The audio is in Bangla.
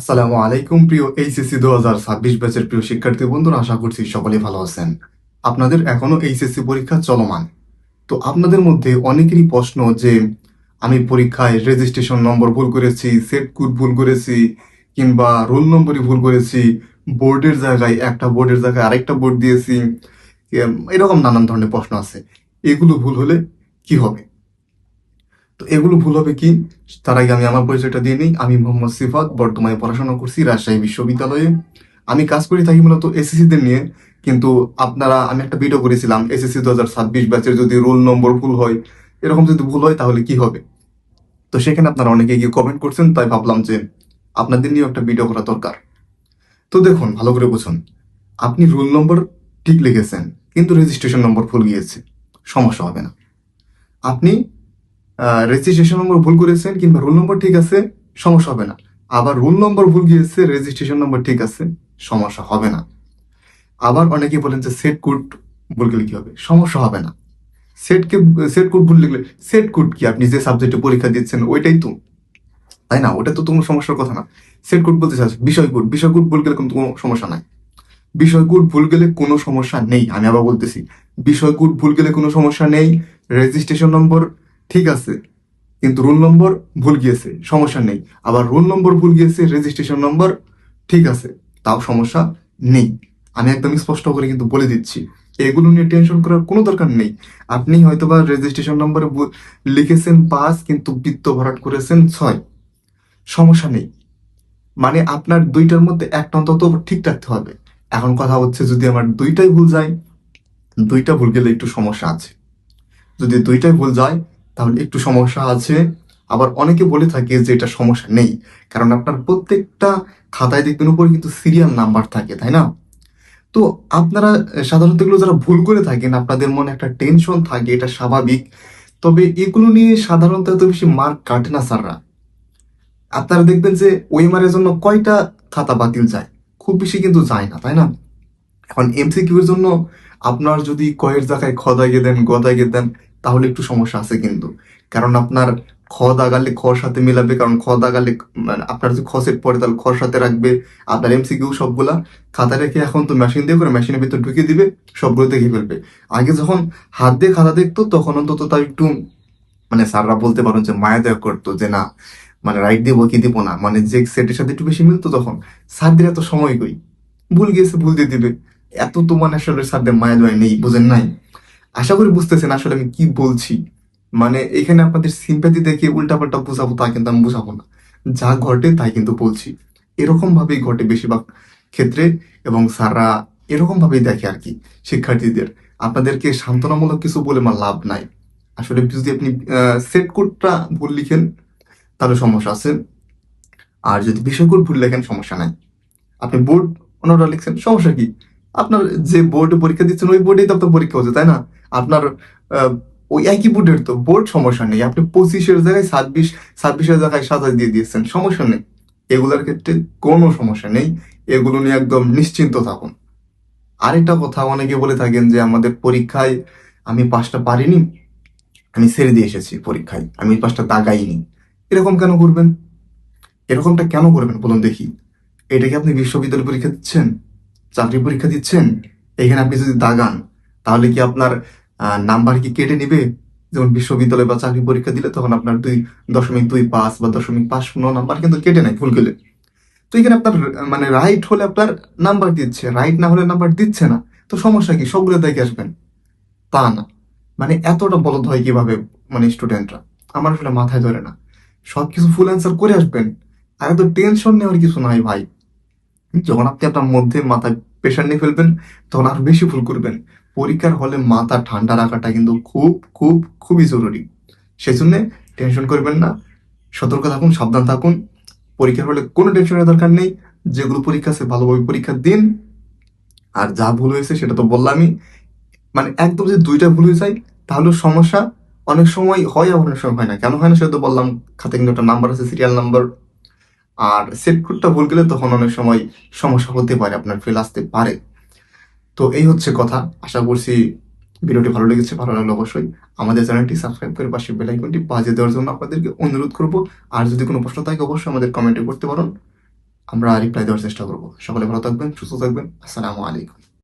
আসসালামু আলাইকুম প্রিয় এইচএসসি 2026 ব্যাচের প্রিয় শিক্ষার্থী বন্ধুরা, আশা করছি সকলে ভালো আছেন। আপনাদের এখনো এইচএসসি পরীক্ষা চলমান। তো আপনাদের মধ্যে অনেকেরই প্রশ্ন যে আমি পরীক্ষায় রেজিস্ট্রেশন নম্বর ভুল করেছি, সেট কোড ভুল করেছি, কিংবা রোল নম্বরই ভুল করেছি, বোর্ডের জায়গায় আরেকটা বোর্ড দিয়েছি, এরকম নানান ধরনের প্রশ্ন আছে। এগুলো ভুল হলে কি হবে? তো এগুলো ভুল হবে কি, তার আগে আমি আমার পরিচয়টা দিয়ে নিই। আমি মোহাম্মদ সিফাত, বর্তমানে পড়াশোনা করছি রাজশাহী বিশ্ববিদ্যালয়ে। আমি কাজ করে থাকি মূলত এসএসসিদের নিয়ে। কিন্তু আমি একটা ভিডিও করেছিলাম, এসএসসি 2026 ব্যাচের যদি রোল নম্বর ভুল হয়, এরকম যদি ভুল হয় তাহলে কি হবে। তো সেখানে আপনারা অনেকে গিয়ে কমেন্ট করছেন, তাই ভাবলাম যে আপনাদের নিয়েও একটা ভিডিও করা দরকার। তো দেখুন, ভালো করে বুঝুন। আপনি রোল নম্বর ঠিক লিখেছেন, কিন্তু রেজিস্ট্রেশন নম্বর ভুল গিয়েছে, সমস্যা হবে না। আপনি রেজিস্ট্রেশন নম্বর ভুল করেছেন কিংবা রোল নম্বর ঠিক আছে, সমস্যা হবে না। আবার রোল নম্বর ভুল গিয়েছে, রেজিস্ট্রেশন নম্বর ঠিক আছে, সমস্যা হবে না। আবার অনেকে বলেন যে সেট কোড ভুল গেলে কি হবে, সমস্যা হবে না। সেটকে সেট কোড ভুল লিখলে, সেট কোড কি, আপনি যে সাবজেক্টে পরীক্ষা দিচ্ছেন ওইটাই তো, তাই না? ওটা তো কোনো সমস্যার কথা না। সেট কোড বলতে চাচ্ছি বিষয় কোড ভুল গেলে কিন্তু কোনো সমস্যা নাই। বিষয় কোড ভুল গেলে কোনো সমস্যা নেই, আমি আবার বলতেছি, বিষয় কোড ভুল গেলে কোনো সমস্যা নেই। রেজিস্ট্রেশন নম্বর ঠিক আছে, কিন্তু রোল নম্বর ভুল গিয়েছে, সমস্যা নেই। আবার রোল নম্বর ভুল গিয়েছে, রেজিস্ট্রেশন নম্বর ঠিক আছে, তাও সমস্যা নেই। আমি একদম স্পষ্ট করে কিন্তু বলে দিচ্ছি, এগুলো নিয়ে টেনশন করার কোনো দরকার নেই। আপনি হয়তোবা রেজিস্ট্রেশন নম্বরে লিখেছেন 5, কিন্তু বৃত্ত ভরাট করেছেন 6, সমস্যা নেই। মানে আপনার দুইটার মধ্যে একটা অন্তত ঠিক রাখতে হবে। এখন কথা হচ্ছে, যদি আমার দুইটাই ভুল যায়, দুইটা ভুল গেলে একটু সমস্যা আছে। যদি দুইটাই ভুল যায় তাহলে একটু সমস্যা আছে। আবার অনেকে বলে থাকে যে এটা সমস্যা নেই, কারণ আপনার প্রত্যেকটা খাতায় দেখবেন উপরে কিন্তু সিরিয়াল নাম্বার থাকে, তাই না? তো আপনারা সাধারণত এগুলো যারা ভুল করে থাকেন, আপনাদের মনে একটা টেনশন থাকে, এটা স্বাভাবিক। তবে এগুলো নিয়ে সাধারণত এত বেশি মার্ক কাটে না স্যাররা। আপনারা দেখবেন যে ওএমআর এর জন্য কয়টা খাতা বাতিল যায়, খুব বেশি কিন্তু যায় না, তাই না? এখন এমসিকিউ এর জন্য আপনার যদি কয়ের জায়গায় খ দাগিয়ে দেন, গ দাগিয়ে দেন, তাহলে একটু সমস্যা আছে কিন্তু। কারণ আপনার খ দাগালে খর সাথে মিলাবে, কারণ খ দাগালে মানে আপনার যে খ সেট পড়ে তাহলে খর সাথে রাখবে। আপনার এমসিকিউ সবগুলা খাতা রেখে এখন তো মেশিন দিয়ে করে মেশিনের ভিতর ঢুকিয়ে দিবে, সবগুলো দেখে ফেলবে। আগে যখন হাত দিয়ে খাতা দেখতো তখন অন্তত তার একটু মানে স্যাররা বলতে পারেন যে মায়া দয়া করতো, যে না মানে রাইট দিব কি দিব না, মানে যে সেটের সাথে একটু বেশি মিলতো তখন স্যারদের এত সময় কই, ভুল গিয়েছে ভুল দিয়ে দিবে। এত তো মানে আসলে স্যারদের মায়া দয়া নেই, বুঝেন নাই? আশা করি বুঝতেছেন আসলে আমি কি বলছি। মানে এখানে আপনাদের সিম্প্যাথি দেখে উল্টাপাল্টা বুঝাবো তা কিন্তু আমি বুঝাবো না, যা ঘটে তাই কিন্তু বলছি। এরকম ভাবেই ঘটে বেশিরভাগ ক্ষেত্রে, এবং স্যাররা এরকম ভাবেই দেখে আর কি শিক্ষার্থীদের। আপনাদেরকে সান্ত্বনামূলক কিছু বলে আমার লাভ নাই। আসলে যদি আপনি সেট কোডটা ভুল লিখেন তাহলে সমস্যা আছে, আর যদি বিষয় কোড ভুল লেখেন সমস্যা নাই। আপনি বোর্ড অন্যটা লিখছেন, সমস্যা কি? আপনার যে বোর্ডে পরীক্ষা দিচ্ছেন ওই বোর্ডেই তো আপনার পরীক্ষা হচ্ছে, তাই না? আপনার আহ, ওই একই বোর্ডের তো বোর্ড, সমস্যা নেই। আপনি 25-এর জায়গায় 26, 26-এর জায়গায় 27 দিয়ে দিয়েছেন, সমস্যা নেই। এগুলোর ক্ষেত্রে কোনো সমস্যা নেই, এগুলো নিয়ে একদম নিশ্চিন্ত থাকুন। আরেকটা কথা, অনেকে বলে থাকেন যে আমাদের পরীক্ষায় আমি পাসটা পারিনি, আমি ছেড়ে দিয়ে এসেছি পরীক্ষায়, আমি পাসটা দাগাইনি। এরকম কেন করবেন? এরকমটা কেন করবেন বলুন দেখি। এটা কি আপনি বিশ্ববিদ্যালয় পরীক্ষা দিচ্ছেন, চাকরি পরীক্ষা দিচ্ছেন? এখানে আপনি যদি দাগান তাহলে কি আপনার নাম্বার কি কেটে নিবে? যেমন বিশ্ববিদ্যালয় বা চাকরি পরীক্ষা দিলে তখন আপনার 2.25 বা 0.50 নাম্বার কিন্তু কেটে নেয় ভুল গেলে। তো এখানে আপনার মানে রাইট হলে আপনার নাম্বার দিচ্ছে, রাইট না হলে নাম্বার দিচ্ছে না। তো সমস্যা কি, সবগুলো দেখে আসবেন? তা না। মানে এতটা বলদ হয় কিভাবে মানে স্টুডেন্টরা, আমার আসলে মাথায় ধরে না। সবকিছু ফুল অ্যান্সার করে আসবেন, আর এত টেনশন নেওয়ার কিছু নাই ভাই। যখন আপনি আপনার মধ্যে মাথায় প্রেশার নিয়ে ফেলবেন তখন আরো বেশি ভুল করবেন। পরীক্ষার হলে মাথা ঠান্ডা রাখাটা কিন্তু খুব খুব খুবই জরুরি। সেই জন্য টেনশন করবেন না, সতর্ক থাকুন, সাবধান থাকুন। পরীক্ষার হলে কোনো টেনশনের দরকার নেই। যেগুলো পরীক্ষা আছে ভালোভাবে পরীক্ষা দিন। আর যা ভুল হয়েছে সেটা তো বললামই। মানে একদম যদি দুইটা ভুল হয়ে যায় তাহলে সমস্যা। অনেক সময় হয়, আবার অনেক সময় হয় না। কেন হয় না সেটা তো বললাম, খাতে কিন্তু একটা নাম্বার আছে, সিরিয়াল নাম্বার। আর সেট কোডটা ভুল গেলে তখন অনেক সময় সমস্যা হতে পারে, আপনার ফেল আসতে পারে। তো এই হচ্ছে কথা। আশা করছি ভিডিওটি ভালো লেগেছে। ভালো লাগলে অবশ্যই আমাদের চ্যানেলটি সাবস্ক্রাইব করে পাশে বেল আইকনটি বাজিয়ে দেওয়ার জন্য আপনাদেরকে অনুরোধ করব। আর যদি কোনো প্রশ্ন থাকে অবশ্যই আমাদের কমেন্টে করতে পারেন। আমরা রিপ্লাই দেওয়ার চেষ্টা করব। সকলে ভালো থাকবেন, সুস্থ থাকবেন। আসসালামু আলাইকুম।